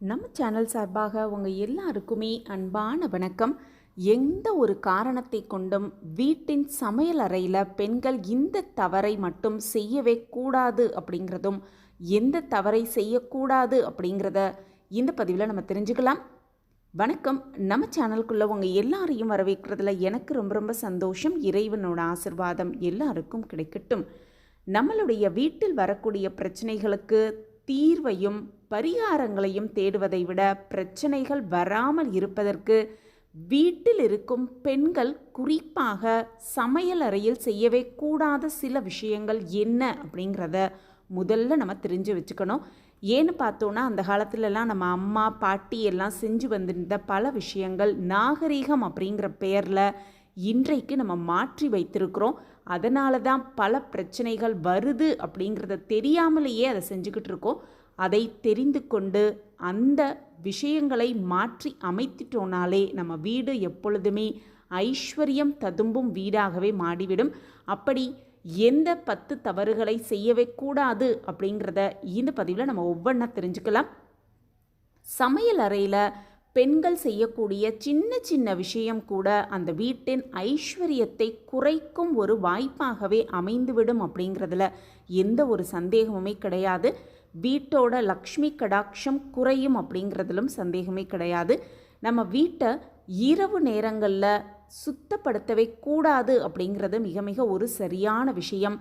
நம்ம சேனல் சார்பாக உங்கள் எல்லாருக்குமே அன்பான வணக்கம். எந்த ஒரு காரணத்தை கொண்டும் வீட்டின் சமையல் அறையில் பெண்கள் இந்த தவறை மட்டும் செய்யவே கூடாது அப்படிங்கிறதும், எந்த தவறை செய்யக்கூடாது அப்படிங்கிறத இந்த பதிவில் நம்ம தெரிஞ்சுக்கலாம். வணக்கம். நம்ம சேனலுக்குள்ளே உங்கள் எல்லாரையும் வரவேற்கிறதுல எனக்கு ரொம்ப ரொம்ப சந்தோஷம். இறைவனோட ஆசிர்வாதம் எல்லாருக்கும் கிடைக்கட்டும். நம்மளுடைய வீட்டில் வரக்கூடிய பிரச்சனைகளுக்கு தீர்வையும் பரிகாரங்களையும் தேடுவதை விட பிரச்சனைகள் வராமல் இருப்பதற்கு வீட்டில் இருக்கும் பெண்கள் குறிப்பாக சமையல் அறையில் செய்யவே கூடாத சில விஷயங்கள் என்ன அப்படிங்கிறத முதல்ல நம்ம தெரிஞ்சு வச்சுக்கணும். ஏன்னு பார்த்தோன்னா, அந்த காலத்துலலாம் நம்ம அம்மா பாட்டி எல்லாம் செஞ்சு வந்திருந்த பல விஷயங்கள் நாகரீகம் அப்படிங்கிற பெயரில் இன்றைக்கு நம்ம மாற்றி வைத்திருக்கிறோம். அதனால தான் பல பிரச்சனைகள் வருது அப்படிங்கிறத தெரியாமலேயே அதை செஞ்சுக்கிட்டு இருக்கோம். அதை தெரிந்து கொண்டு அந்த விஷயங்களை மாற்றி அமைத்துட்டோனாலே நம்ம வீடு எப்பொழுதுமே ஐஸ்வர்யம் ததும்பும் வீடாகவே மாறிவிடும். அப்படி எந்த 10 தவறுகளை செய்யவே கூடாது அப்படிங்கிறத இந்த பதிவில் நம்ம ஒவ்வொன்றா தெரிஞ்சுக்கலாம். சமையல் அறையில் பெண்கள் செய்யக்கூடிய சின்ன சின்ன விஷயம் கூட அந்த வீட்டின் ஐஸ்வர்யத்தை குறைக்கும் ஒரு வாய்ப்பாகவே அமைந்துவிடும் அப்படிங்கிறதுல எந்த ஒரு சந்தேகமுமே கிடையாது. வீட்டோட லக்ஷ்மி கடாட்சம் குறையும் அப்படிங்கிறதுலும் சந்தேகமே கிடையாது. நம்ம வீட்டை இரவு நேரங்களில் சுத்தப்படுத்தவே கூடாது அப்படிங்கிறது மிக மிக ஒரு சரியான விஷயம்.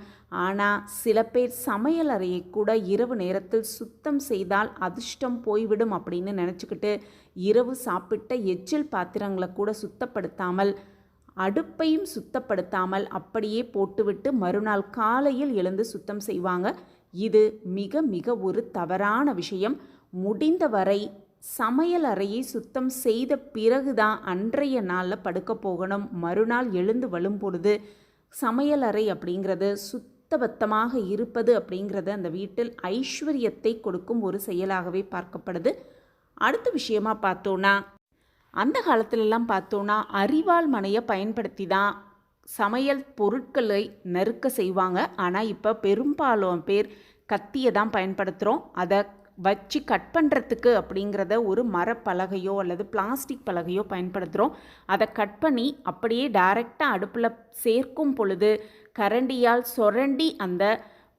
ஆனால் சில பேர் சமையல் அறையை கூட இரவு நேரத்தில் சுத்தம் செய்தால் அதிர்ஷ்டம் போய்விடும் அப்படின்னு நினச்சிக்கிட்டு இரவு சாப்பிட்ட எச்சில் பாத்திரங்களை கூட சுத்தப்படுத்தாமல், அடுப்பையும் சுத்தப்படுத்தாமல் அப்படியே போட்டுவிட்டு மறுநாள் காலையில் எழுந்து சுத்தம் செய்வாங்க. இது மிக மிக ஒரு தவறான விஷயம். முடிந்தவரை சமையல் அறையை சுத்தம் செய்த பிறகுதான் அன்றைய நாளில் படுக்க போகணும். மறுநாள் எழுந்து வரும் பொழுது சமையல் அறை அப்படிங்கிறது சுத்தபத்தமாக இருப்பது அப்படிங்கிறது அந்த வீட்டில் ஐஸ்வர்யத்தை கொடுக்கும் ஒரு செயலாகவே பார்க்கப்படுது. அடுத்த விஷயமா பார்த்தோன்னா, அந்த காலத்துலலாம் பார்த்தோன்னா அரிவாள் மனையை பயன்படுத்தி தான் சமையல் பொருட்களை நறுக்க செய்வாங்க. ஆனால் இப்போ பெரும்பாலும் பேர் கத்தியை தான் பயன்படுத்துகிறோம். அதை வச்சு கட் பண்ணுறதுக்கு அப்படிங்கிறத ஒரு மரப்பலகையோ அல்லது பிளாஸ்டிக் பலகையோ பயன்படுத்துகிறோம். அதை கட் பண்ணி அப்படியே டைரெக்டாக அடுப்பில் சேர்க்கும் பொழுது கரண்டியால் சொரண்டி அந்த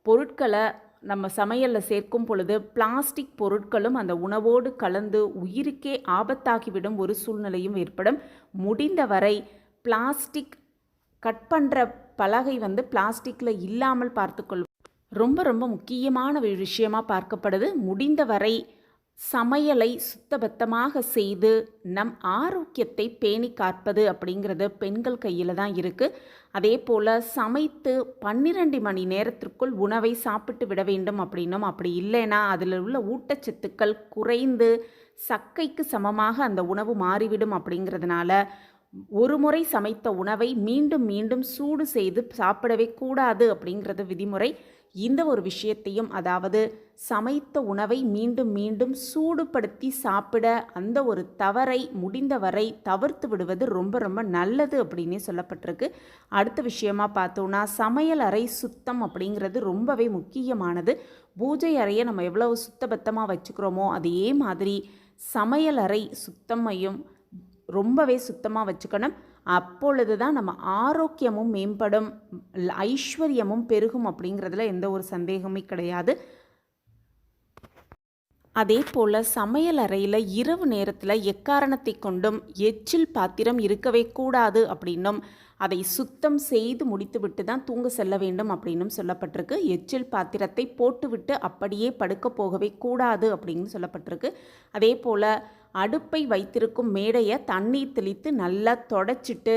பொருட்களை நம்ம சமையலில் சேர்க்கும் பொழுது பிளாஸ்டிக் பொருட்களும் அந்த உணவோடு கலந்து உயிருக்கே ஆபத்தாகிவிடும் ஒரு சூழ்நிலையும் ஏற்படும். முடிந்தவரை பிளாஸ்டிக் கட் பண்ணுற பலகை பிளாஸ்டிக்கில் இல்லாமல் பார்த்துக்கொள்வோம். ரொம்ப ரொம்ப முக்கியமான விஷயமாக பார்க்கப்படுது. முடிந்தவரை சமையலை சுத்தபத்தமாக செய்து நம் ஆரோக்கியத்தை பேணி காப்பது அப்படிங்கிறது பெண்கள் கையில் தான் இருக்குது. அதே போல் சமைத்து 12 மணி நேரத்திற்குள் உணவை சாப்பிட்டு விட வேண்டும் அப்படின்னும், அப்படி இல்லைன்னா அதில் உள்ள ஊட்டச்சத்துக்கள் குறைந்து சக்கைக்கு சமமாக அந்த உணவு மாறிவிடும். அப்படிங்கிறதுனால ஒரு முறை சமைத்த உணவை மீண்டும் மீண்டும் சூடு செய்து சாப்பிடவே கூடாது அப்படிங்கிறது விதிமுறை. இந்த ஒரு விஷயத்தையும், அதாவது சமைத்த உணவை மீண்டும் மீண்டும் சூடுபடுத்தி சாப்பிட அந்த ஒரு தவறை முடிந்தவரை தவிர்த்து விடுவது ரொம்ப ரொம்ப நல்லது அப்படின்னே சொல்லப்பட்டிருக்கு. அடுத்த விஷயமா பார்த்தோன்னா, சமையல் அறை சுத்தம் அப்படிங்கிறது ரொம்பவே முக்கியமானது. பூஜை அறையை நம்ம எவ்வளவு சுத்தபத்தமாக வச்சுக்கிறோமோ அதே மாதிரி சமையல் அறை சுத்தமையும் ரொம்பவே சுத்தமாக வச்சுக்கணும். அப்பொழுது தான் நம்ம ஆரோக்கியமும் மேம்படும், ஐஸ்வர்யமும் பெருகும் அப்படிங்கிறதுல எந்த ஒரு சந்தேகமே கிடையாது. அதே போல் சமையல் அறையில் இரவு நேரத்தில் எக்காரணத்தை கொண்டும் எச்சில் பாத்திரம் இருக்கவே கூடாது அப்படின்னும், அதை சுத்தம் செய்து முடித்துவிட்டு தான் தூங்க செல்ல வேண்டும் அப்படின்னும் சொல்லப்பட்டிருக்கு. எச்சில் பாத்திரத்தை போட்டுவிட்டு அப்படியே படுக்க போகவே கூடாது அப்படின்னு சொல்லப்பட்டிருக்கு. அதே போல் அடுப்பை வைத்திருக்கும் மேடையை தண்ணீர் தெளித்து நல்லா தொடச்சிட்டு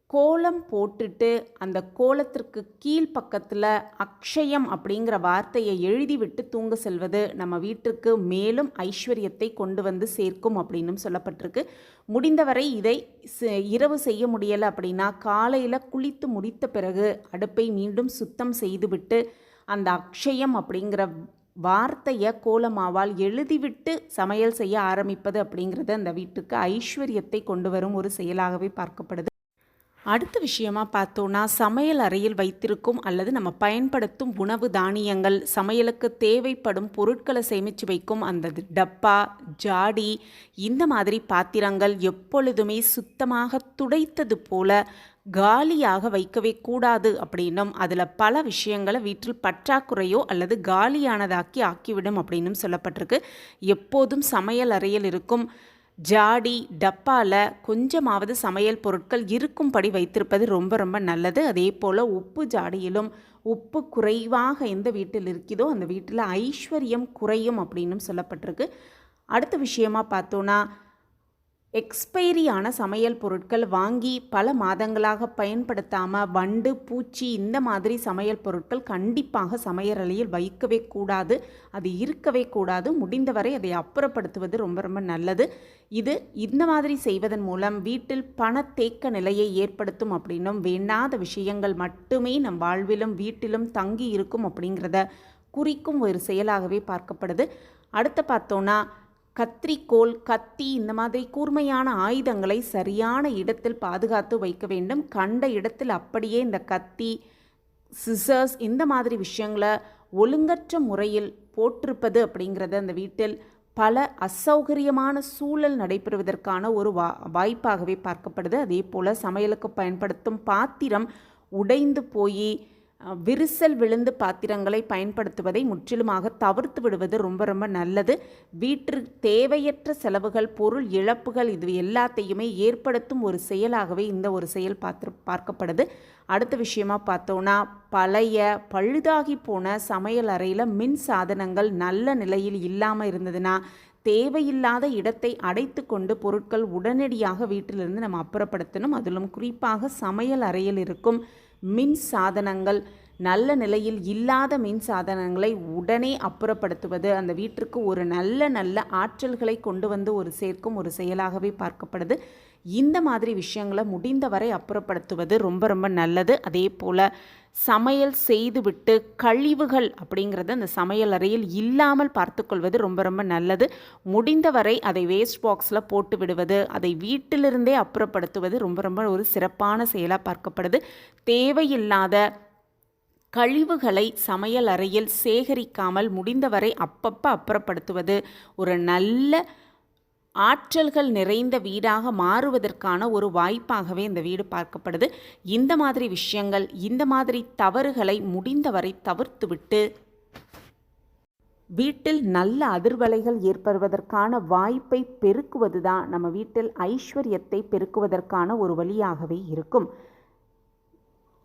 கோலம் போட்டுட்டு அந்த கோலத்திற்கு கீழ்ப்பக்கத்தில் அக்ஷயம் அப்படிங்கிற வார்த்தையை எழுதிவிட்டு தூங்க செல்வது நம்ம வீட்டிற்கு மேலும் ஐஸ்வர்யத்தை கொண்டு வந்து சேர்க்கும் அப்படின்னும் சொல்லப்பட்டிருக்கு. முடிந்தவரை இதை இரவு செய்ய முடியலை அப்படின்னா காலையில் குளித்து முடித்த பிறகு அடுப்பை மீண்டும் சுத்தம் செய்துவிட்டு அந்த அக்ஷயம் அப்படிங்கிற வார்த்தையை கோலமாவால் எழுதிவிட்டு சமையல் செய்ய ஆரம்பிப்பது அப்படிங்கிறது அந்த வீட்டுக்கு ஐஸ்வர்யத்தை கொண்டு வரும் ஒரு செயலாகவே பார்க்கப்படுது. அடுத்த விஷயமா பார்த்தோன்னா சமையல் அறையில் வைத்திருக்கும் அல்லது நம்ம பயன்படுத்தும் உணவு தானியங்கள், சமையலுக்கு தேவைப்படும் பொருட்களை சேமித்து வைக்கும் அந்த டப்பா, ஜாடி, இந்த மாதிரி பாத்திரங்கள் எப்பொழுதுமே சுத்தமாக துடைத்தது போல காலியாக வைக்கவே கூடாது அப்படின்னும், அதில் பல விஷயங்களை வீட்டில் பற்றாக்குறையோ அல்லது காலியானதாக்கி ஆக்கிவிடும் அப்படின்னும் சொல்லப்பட்டிருக்கு. எப்போதும் சமையல் அறையில் இருக்கும் ஜாடி, டப்பாவில் கொஞ்சமாவது சமையல் பொருட்கள் இருக்கும்படி வைத்திருப்பது ரொம்ப ரொம்ப நல்லது. அதே போல் உப்பு ஜாடியிலும் உப்பு குறைவாக எந்த வீட்டில் இருக்குதோ அந்த வீட்டில் ஐஸ்வர்யம் குறையும் அப்படின்னும் சொல்லப்பட்டிருக்கு. அடுத்த விஷயமா பார்த்தோன்னா எக்ஸ்பைரியான சமையல் பொருட்கள் வாங்கி பல மாதங்களாக பயன்படுத்தாமல் வண்டு, பூச்சி இந்த மாதிரி சமையல் பொருட்கள் கண்டிப்பாக சமையலறையில் வைக்கவே கூடாது. அது இருக்கவே கூடாது. முடிந்தவரை அதை அப்புறப்படுத்துவது ரொம்ப ரொம்ப நல்லது. இந்த மாதிரி செய்வதன் மூலம் வீட்டில் பணத்தேக்க நிலையை ஏற்படுத்தும் அப்படின்னும், வேண்டாத விஷயங்கள் மட்டுமே நம் வாழ்விலும் வீட்டிலும் தங்கி இருக்கும் அப்படிங்கிறத குறிக்கும் ஒரு செயலாகவே பார்க்கப்படுது. அடுத்து பார்த்தோன்னா கத்திரிக்கோல், கத்தி இந்த மாதிரி கூர்மையான ஆயுதங்களை சரியான இடத்தில் பாதுகாத்து வைக்க வேண்டும். கண்ட இடத்தில் அப்படியே இந்த கத்தி, சிசர்ஸ் இந்த மாதிரி விஷயங்களை ஒழுங்கற்ற முறையில் போட்டிருப்பது அப்படிங்கிறது அந்த வீட்டில் பல அசௌகரியமான சூழல் நடைபெறுவதற்கான ஒரு வாய்ப்பாகவே பார்க்கப்படுது. அதே போல் சமையலுக்கு பயன்படுத்தும் பாத்திரம் உடைந்து போய் விரிசல் விழுந்து பாத்திரங்களை பயன்படுத்துவதை முற்றிலுமாக தவிர்த்து விடுவது ரொம்ப ரொம்ப நல்லது. வீட்டிற்கு தேவையற்ற செலவுகள், பொருள் இழப்புகள் இது எல்லாத்தையுமே ஏற்படுத்தும் ஒரு செயலாகவே இந்த ஒரு செயல் பார்க்கப்படுது. அடுத்த விஷயமா பார்த்தோன்னா பழைய பழுதாகி போன சமையல் அறையில் மின் சாதனங்கள் நல்ல நிலையில் இல்லாமல் இருந்ததுன்னா தேவையில்லாத இடத்தை அடைத்து கொண்டு பொருட்கள் உடனடியாக வீட்டிலிருந்து நம்ம அப்புறப்படுத்தணும். அதிலும் குறிப்பாக சமையல் அறையில் இருக்கும் மின் சாதனங்கள், நல்ல நிலையில் இல்லாத மின் சாதனங்களை உடனே அப்புறப்படுத்துவது அந்த வீட்டிற்கு ஒரு நல்ல ஆற்றல்களை கொண்டு வந்து சேர்க்கும் ஒரு செயலாகவே பார்க்கப்படுது. இந்த மாதிரி விஷயங்களை முடிந்தவரை அப்புறப்படுத்துவது ரொம்ப ரொம்ப நல்லது. அதே போல் சமையல் செய்துவிட்டு கழிவுகள் அப்படிங்கிறது அந்த சமையல் அறையில் இல்லாமல் பார்த்துக்கொள்வது ரொம்ப ரொம்ப நல்லது. முடிந்தவரை அதை வேஸ்ட் பாக்ஸில் போட்டு விடுவது, அதை வீட்டிலிருந்தே அப்புறப்படுத்துவது ரொம்ப ரொம்ப ஒரு சிறப்பான செயலாக பார்க்கப்படுது. தேவையில்லாத கழிவுகளை சமையல் அறையில் சேகரிக்காமல் முடிந்தவரை அப்பப்போ அப்புறப்படுத்துவது ஒரு நல்ல ஆற்றல்கள் நிறைந்த வீடாக மாறுவதற்கான ஒரு வாய்ப்பாகவே இந்த வீடு பார்க்கப்படுது. இந்த மாதிரி விஷயங்கள், இந்த மாதிரி தவறுகளை முடிந்தவரை தவிர்த்துவிட்டு வீட்டில் நல்ல அதிர்வலைகள் ஏற்படுவதற்கான வாய்ப்பை பெருக்குவது தான் நம்ம வீட்டில் ஐஸ்வர்யத்தை பெருக்குவதற்கான ஒரு வழியாகவே இருக்கும்.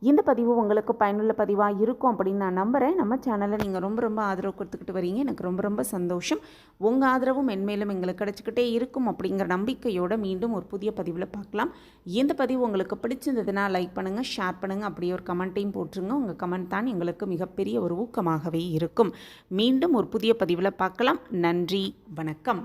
இந்த பதிவு உங்களுக்கு பயனுள்ள பதிவாக இருக்கும் அப்படின்னு நான் நம்புகிறேன். நம்ம சேனலை நீங்கள் ரொம்ப ரொம்ப ஆதரவு கொடுத்துக்கிட்டு வரீங்க. எனக்கு ரொம்ப ரொம்ப சந்தோஷம். உங்கள் ஆதரவும் மென்மேலும் எங்களுக்கு கிடச்சிக்கிட்டே இருக்கும் அப்படிங்கிற நம்பிக்கையோடு மீண்டும் ஒரு புதிய பதிவில் பார்க்கலாம். இந்த பதிவு உங்களுக்கு பிடிச்சிருந்ததுன்னா லைக் பண்ணுங்கள், ஷேர் பண்ணுங்கள், அப்படியே ஒரு கமெண்ட்டையும் போட்டுருங்க. உங்கள் கமெண்ட் தான் எங்களுக்கு மிகப்பெரிய ஒரு ஊக்கமாகவே இருக்கும். மீண்டும் ஒரு புதிய பதிவில் பார்க்கலாம். நன்றி, வணக்கம்.